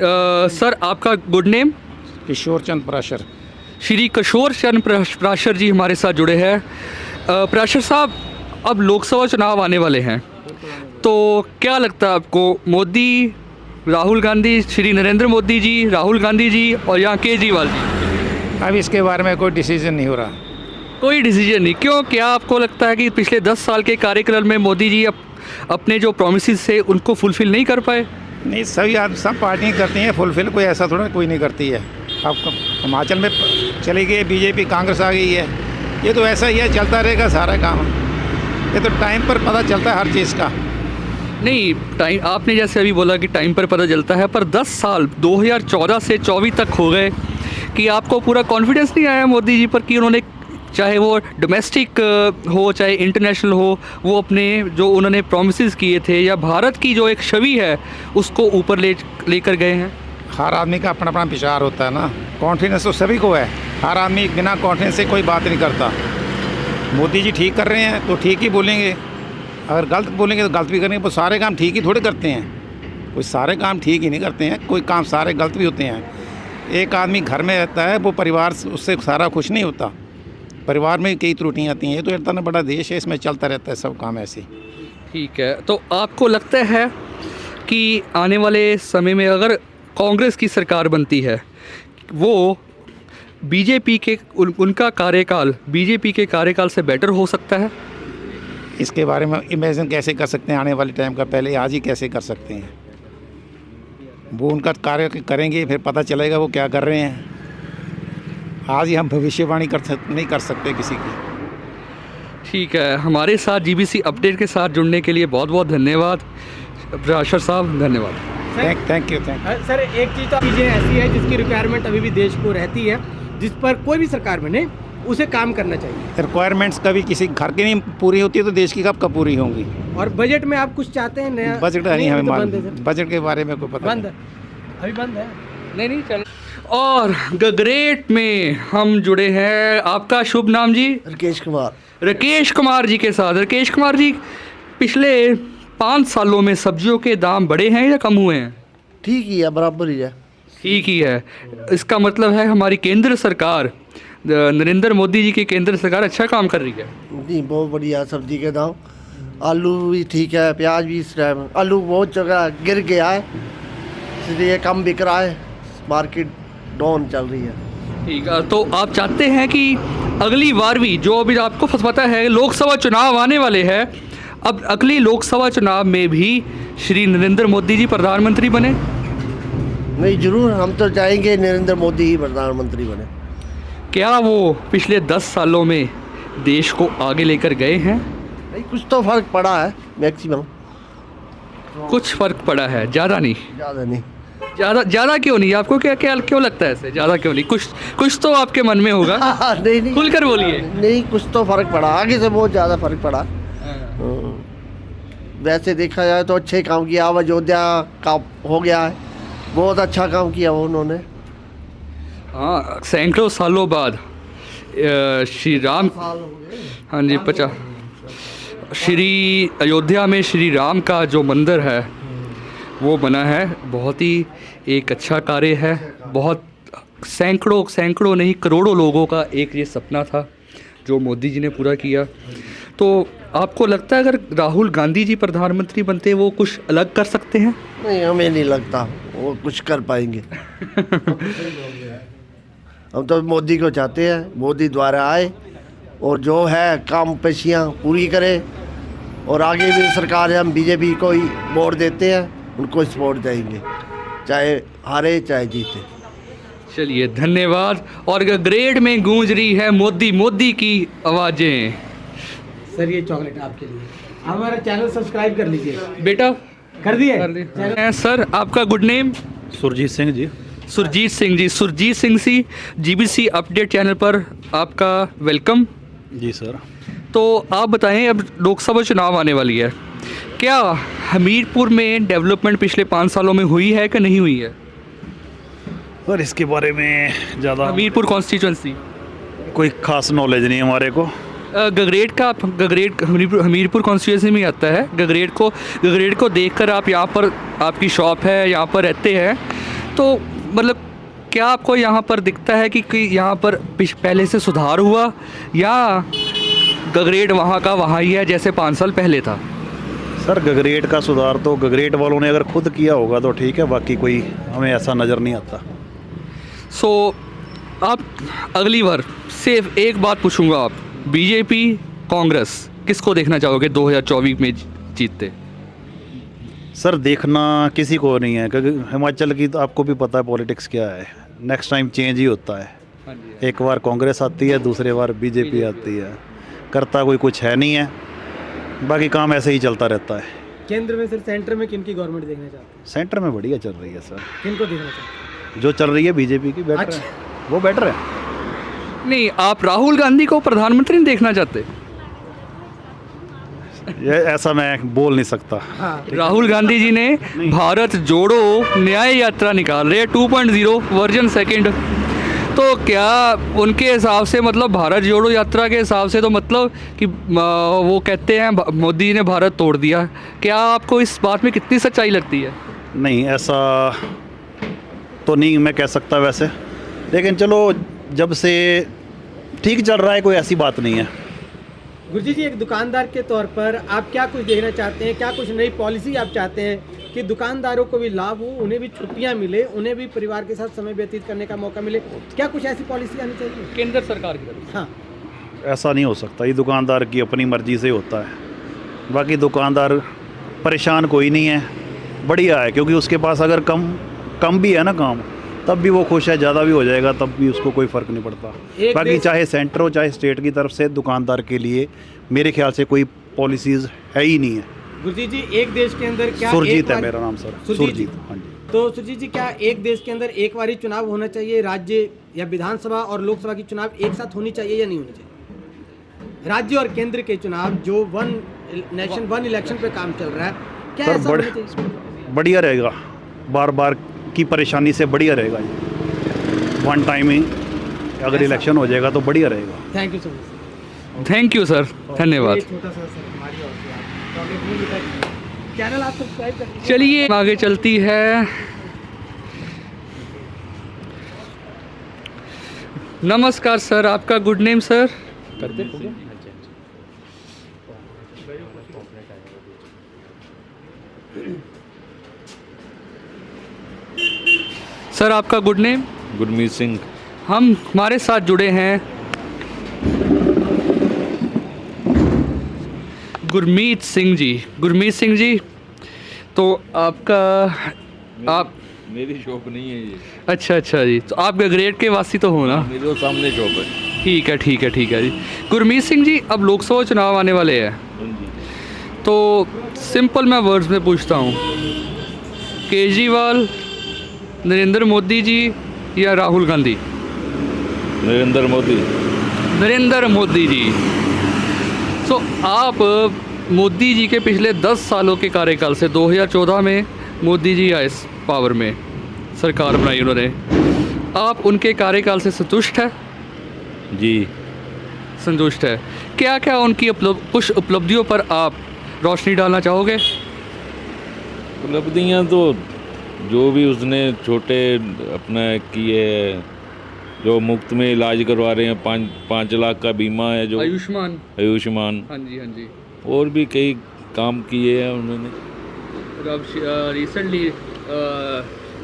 Sir आपका good name? किशोर चंद पराशर। श्री किशोर चंद पराशर जी हमारे साथ जुड़े हैं। पराशर साहब, अब लोकसभा चुनाव आने वाले हैं, तो क्या लगता है आपको, मोदी, राहुल गांधी, श्री नरेंद्र मोदी जी, राहुल गांधी जी और यहाँ केजरीवाल जी? अब इसके बारे में कोई डिसीजन नहीं हो रहा। कोई डिसीजन नहीं, क्यों? क्या आपको लगता है कि पिछले 10 साल के कार्यकाल में मोदी जी अपने जो प्रोमिस थे उनको फुलफ़िल नहीं कर पाए? नहीं, सभी आप सब पार्टियाँ करती हैं फुलफिल, कोई ऐसा थोड़ा कोई नहीं करती है। अब हिमाचल में चली गई बीजेपी, कांग्रेस आ गई है, ये तो ऐसा ही है, चलता रहेगा सारा काम। ये तो टाइम पर पता चलता है हर चीज़ का। नहीं, टाइम आपने जैसे अभी बोला कि टाइम पर पता चलता है, पर 10 साल 2014 से 24 तक हो गए कि आपको पूरा कॉन्फिडेंस नहीं आया मोदी जी पर कि उन्होंने, चाहे वो डोमेस्टिक हो चाहे इंटरनेशनल हो, वो अपने जो उन्होंने प्रोमिस किए थे या भारत की जो एक छवि है उसको ऊपर लेकर गए हैं? हर आदमी का अपना अपना विचार होता है ना। कॉन्फिडेंस तो सभी को है, हर आदमी बिना कॉन्फिडेंस से कोई बात नहीं करता। मोदी जी ठीक कर रहे हैं तो ठीक ही बोलेंगे, अगर गलत बोलेंगे तो गलत भी करेंगे। वो सारे काम ठीक ही थोड़े करते हैं, कोई सारे काम ठीक ही नहीं करते हैं, कोई काम सारे गलत भी होते हैं। एक आदमी घर में रहता है, वो परिवार उससे सारा खुश नहीं होता, परिवार में कई त्रुटियाँ आती हैं। ये तो इतना बड़ा देश है, इसमें चलता रहता है सब काम ऐसे। ठीक है, तो आपको लगता है कि आने वाले समय में अगर कांग्रेस की सरकार बनती है, वो बीजेपी के उनका कार्यकाल बीजेपी के कार्यकाल से बेटर हो सकता है? इसके बारे में इमेजिन कैसे कर सकते हैं आने वाले टाइम का, पहले आज ही कैसे कर सकते हैं। वो उनका कार्य करेंगे, फिर पता चलेगा वो क्या कर रहे हैं। आज ही हम भविष्यवाणी नहीं कर सकते किसी की। ठीक है, हमारे साथ जीबीसी अपडेट के साथ जुड़ने के लिए बहुत बहुत धन्यवाद पराशर साहब, धन्यवाद। Thank you. सर, एक चीज़ तो चीज़ें ऐसी है जिसकी रिक्वायरमेंट अभी भी देश को रहती है, जिस पर कोई भी सरकार बने उसे काम करना चाहिए। रिक्वायरमेंट्स कभी किसी घर की नहीं पूरी होती है तो देश की कब पूरी होंगी। और बजट में आप कुछ चाहते हैं नया? बजट नहीं, हमें तो मालूम, बजट के बारे में कोई पता बंद है, अभी बंद है। नहीं चल। और गगरेट में हम जुड़े हैं, आपका शुभ नाम जी? राकेश कुमार। राकेश कुमार जी के साथ। राकेश कुमार जी, पिछले 5 सालों में सब्जियों के दाम बढ़े हैं या कम हुए हैं? ठीक ही है, बराबर ही है। ठीक ही है, इसका मतलब है हमारी केंद्र सरकार, नरेंद्र मोदी जी की केंद्र सरकार अच्छा काम कर रही है। नहीं, बहुत बढ़िया सब्जी के दाम। आलू भी ठीक है, प्याज भी इस टाइम, आलू बहुत जगह गिर गया है इसलिए कम बिक रहा है, मार्केट डाउन चल रही है। ठीक है, तो आप चाहते हैं कि अगली बार भी, जो अभी आपको पता है लोकसभा चुनाव आने वाले हैं, अब अगली लोकसभा चुनाव में भी श्री नरेंद्र मोदी जी प्रधानमंत्री बने? नहीं, जरूर, हम तो चाहेंगे नरेंद्र मोदी ही प्रधानमंत्री बने। क्या वो पिछले 10 सालों में देश को आगे लेकर गए हैं? नहीं, कुछ तो फर्क पड़ा है, मैक्सिमम। कुछ फर्क पड़ा है, ज़्यादा नहीं। ज़्यादा नहीं। ज़्यादा क्यों नहीं? आपको क्या क्या क्यों लगता है ऐसे? ज़्यादा क्यों नहीं? कुछ तो आपके मन में होगा। नहीं, खुलकर बोलिए। नहीं, कुछ तो फर्क पड़ा, आगे से बहुत ज़्यादा फर्क पड़ा। वैसे देखा जाए तो अच्छे काम किया, अब अयोध्या का हो गया है, बहुत अच्छा काम किया वो उन्होंने। हाँ, सैकड़ों सालों बाद श्री राम, हाँ जी, 50 श्री अयोध्या में श्री राम का जो मंदिर है वो बना है। बहुत ही एक अच्छा कार्य है, बहुत सैकड़ों नहीं करोड़ों लोगों का एक ये सपना था जो मोदी जी ने पूरा किया। तो आपको लगता है अगर राहुल गांधी जी प्रधानमंत्री बनते वो कुछ अलग कर सकते हैं? नहीं, हमें नहीं लगता वो कुछ कर पाएंगे। हम तो मोदी को चाहते हैं, मोदी द्वारा आए और जो है काम पेशियाँ पूरी करे, और आगे भी सरकार है, हम बीजेपी को ही वोट देते हैं, उनको सपोर्ट देंगे, चाहे हारे चाहे जीते। चलिए, धन्यवाद। और ग्रेड में गूंज रही है मोदी मोदी की आवाज़ें। सर, ये चॉकलेट आपके लिए, हमारा चैनल सब्सक्राइब कर लीजिए। बेटा कर दिए? सर, आपका good name? Surjit Singh ji. Surjit Singh ji. Surjit Singh ji, GBC update channel पर आपका वेलकम जी सर। तो आप बताएं, अब लोकसभा चुनाव आने वाली है, क्या हमीरपुर में डेवलपमेंट पिछले 5 सालों में हुई है कि नहीं हुई है? और इसके बारे में ज़्यादा हमीरपुर कॉन्स्टिट्यूंसी कोई खास नॉलेज नहीं हमारे को। गगरेट का, गगरेट हमीरपुर कॉन्स्टिट्यूंसी में आता है। गगरेट को देखकर आप यहाँ पर, आपकी शॉप है, यहाँ पर रहते हैं, तो मतलब क्या आपको यहाँ पर दिखता है कि यहाँ पर पहले से सुधार हुआ या ग्रेड वहाँ का वहाँ ही है जैसे 5 साल पहले था? सर गगरेट का सुधार तो गगरेट वालों ने अगर खुद किया होगा तो ठीक है, बाकी कोई हमें ऐसा नज़र नहीं आता। सो आप अगली बार सिर्फ एक बात पूछूंगा, आप बीजेपी कांग्रेस किसको देखना चाहोगे 2024 में जीतते? सर देखना किसी को नहीं है, क्योंकि हिमाचल की तो आपको भी पता है पॉलिटिक्स क्या है, नेक्स्ट टाइम चेंज ही होता है। एक बार कांग्रेस आती है, दूसरे बार बीजेपी आती है, करता कोई कुछ है नहीं है, बाकी काम ऐसे ही चलता रहता है। केंद्र में सिर्फ सेंटर में किन की गवर्नमेंट देखना चाहते हैं? सेंटर में बढ़िया चल रही है सर, किनको देखना चाहते हैं? जो चल रही है बीजेपी की बेटर है, वो बेटर है। नहीं, आप राहुल गांधी को प्रधानमंत्री नहीं देखना चाहते? ये ऐसा मैं बोल नहीं सकता। हाँ, राहुल गांधी जी ने भारत जोड़ो न्याय यात्रा निकाल रहे हैं 2.0 वर्जन सेकंड, तो क्या उनके हिसाब से मतलब भारत जोड़ो यात्रा के हिसाब से तो मतलब कि वो कहते हैं मोदी जी ने भारत तोड़ दिया, क्या आपको इस बात में कितनी सच्चाई लगती है? नहीं, ऐसा तो नहीं मैं कह सकता वैसे, लेकिन चलो जब से ठीक चल रहा है कोई ऐसी बात नहीं है। गुरजी जी, एक दुकानदार के तौर पर आप क्या कुछ देखना चाहते हैं? क्या कुछ नई पॉलिसी आप चाहते हैं कि दुकानदारों को भी लाभ हो, उन्हें भी छुट्टियां मिले, उन्हें भी परिवार के साथ समय व्यतीत करने का मौका मिले? क्या कुछ ऐसी पॉलिसी आनी चाहिए केंद्र सरकार की तरफ? हाँ, ऐसा नहीं हो सकता, ये दुकानदार की अपनी मर्जी से होता है। बाकी दुकानदार परेशान कोई नहीं है, बढ़िया है, क्योंकि उसके पास अगर कम भी है ना काम, तब भी वो खुश है, ज़्यादा भी हो जाएगा तब भी उसको कोई फ़र्क नहीं पड़ता। बाकी चाहे सेंटर हो चाहे स्टेट की तरफ से दुकानदार के लिए मेरे ख्याल से कोई पॉलिसीज़ है ही नहीं है। गुरजीत जी, एक देश के अंदर क्या सुरजीत है मेरा नाम सर, सुरजीत। हाँ जी। तो सुरजीत जी, क्या एक देश के अंदर एक बारी चुनाव होना चाहिए? राज्य या विधानसभा और लोकसभा की चुनाव एक साथ होनी चाहिए या नहीं होनी चाहिए? राज्य और केंद्र के चुनाव जो वन नेशन वन इलेक्शन पे काम चल रहा है, क्या सर ऐसा होना चाहिए? बढ़िया रहेगा, बार बार की परेशानी से बढ़िया रहेगा ये, वन टाइम ही अगर इलेक्शन हो जाएगा तो बढ़िया रहेगा। Thank you so much. Thank you sir, धन्यवाद। छोटा सा सर हमारी ओर से आप चॉकलेट भी मिठाई, चैनल आप सब्सक्राइब कर लीजिए। चलिए आगे चलती है। नमस्कार सर, आपका गुड नेम सर? सर आपका गुड नेम? गुरमीत सिंह। हम हमारे साथ जुड़े हैं गुरमीत सिंह जी। गुरमीत सिंह जी, तो आपका आप मेरी शॉप नहीं है ये। अच्छा अच्छा जी, तो आप ग्रेड के वासी तो हो ना? मेरे सामने शॉप है। ठीक है ठीक है ठीक है जी। गुरमीत सिंह जी, अब लोकसभा चुनाव आने वाले हैं, तो सिंपल मैं वर्ड्स में पूछता हूँ, केजरीवाल, नरेंद्र मोदी जी या राहुल गांधी? नरेंद्र मोदी। नरेंद्र मोदी जी। तो आप मोदी जी के पिछले 10 सालों के कार्यकाल से 2014 में मोदी जी आए पावर में, सरकार बनाई उन्होंने, आप उनके कार्यकाल से संतुष्ट है? जी संतुष्ट है। क्या क्या उनकी कुछ उपलब्धियों पर आप रोशनी डालना चाहोगे? उपलब्धियाँ तो जो भी उसने छोटे अपना किए, जो मुफ्त में इलाज करवा रहे हैं, 5 लाख का बीमा है जो आयुष्मान। हाँ जी हाँ जी। और भी कई काम किए हैं उन्होंने। अब रिसेंटली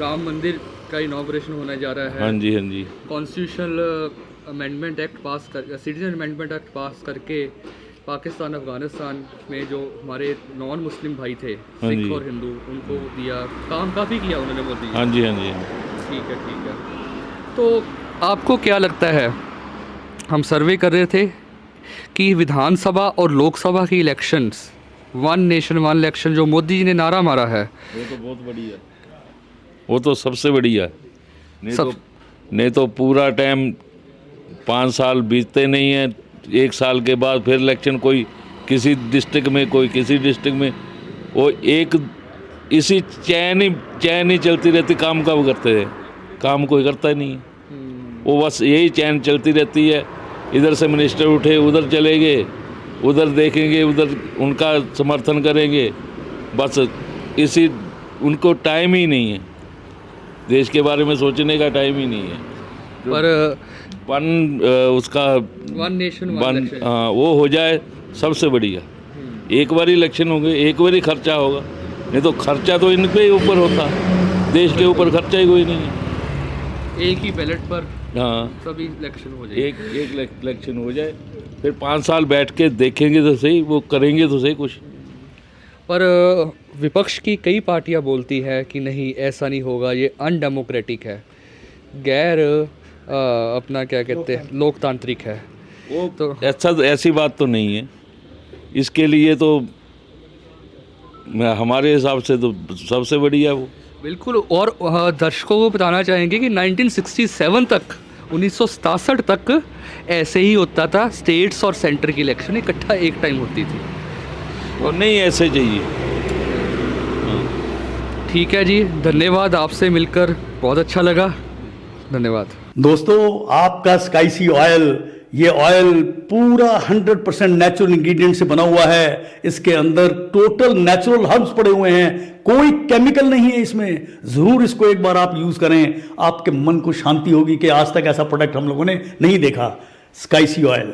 राम मंदिर का इनॉग्रेशन होने जा रहा है। हाँ जी हाँ जी। कॉन्स्टिट्यूशनल अमेंडमेंट एक्ट पास कर, सिटीजन अमेंडमेंट एक्ट पास करके पाकिस्तान अफ़गानिस्तान में जो हमारे नॉन मुस्लिम भाई थे, हाँ सिख जी। और हिंदू, उनको दिया, काम काफ़ी किया उन्होंने मोदी जी। हाँ जी हाँ जी। ठीक है ठीक है। तो आपको क्या लगता है, हम सर्वे कर रहे थे कि विधानसभा और लोकसभा की elections, one nation one election जो मोदी जी ने नारा मारा है, वो तो बहुत बढ़िया, वो तो सबसे बढ़िया। नहीं तो पूरा टाइम 5 साल बीतते नहीं हैं, 1 साल के बाद फिर इलेक्शन, कोई किसी डिस्ट्रिक्ट में कोई किसी डिस्ट्रिक्ट में, वो एक इसी चैन ही चलती रहती। काम कब करते हैं? काम कोई करता ही नहीं है, वो बस यही चैन चलती रहती है। इधर से मिनिस्टर उठे उधर चले गए, उधर देखेंगे उधर उनका समर्थन करेंगे, बस इसी, उनको टाइम ही नहीं है। देश के बारे में सोचने का टाइम ही नहीं है। पर वन उसका वन नेशन वन वो हो जाए सबसे बढ़िया। एक बार इलेक्शन होंगे, एक बार ही खर्चा होगा, नहीं तो खर्चा तो इनके ही ऊपर होता है, देश के ऊपर खर्चा ही कोई नहीं है। एक ही बैलेट पर हाँ, सभी इलेक्शन हो जाए। एक इलेक्शन हो जाए, फिर 5 साल बैठ के देखेंगे तो सही, वो करेंगे तो सही कुछ। पर विपक्ष की कई पार्टियां बोलती है कि नहीं ऐसा नहीं होगा, ये अनडेमोक्रेटिक है, गैर अपना क्या कहते हैं लोकतांत्रिक है। वो तो ऐसी बात तो नहीं है। इसके लिए तो हमारे हिसाब से तो सबसे बढ़िया वो। बिल्कुल। और दर्शकों को बताना चाहेंगे कि 1967 तक 1967 तक ऐसे ही होता था, स्टेट्स और सेंटर की इलेक्शन इकट्ठा एक टाइम होती थी। और नहीं ऐसे चाहिए। ठीक है जी, धन्यवाद, आपसे मिलकर बहुत अच्छा लगा, धन्यवाद। दोस्तों, आपका स्काई सी ऑयल, ये ऑयल पूरा 100% नेचुरल इंग्रेडिएंट से बना हुआ है। इसके अंदर टोटल नेचुरल हर्ब्स पड़े हुए हैं, कोई केमिकल नहीं है इसमें। जरूर इसको एक बार आप यूज करें, आपके मन को शांति होगी कि आज तक ऐसा प्रोडक्ट हम लोगों ने नहीं देखा। स्काई सी ऑयल।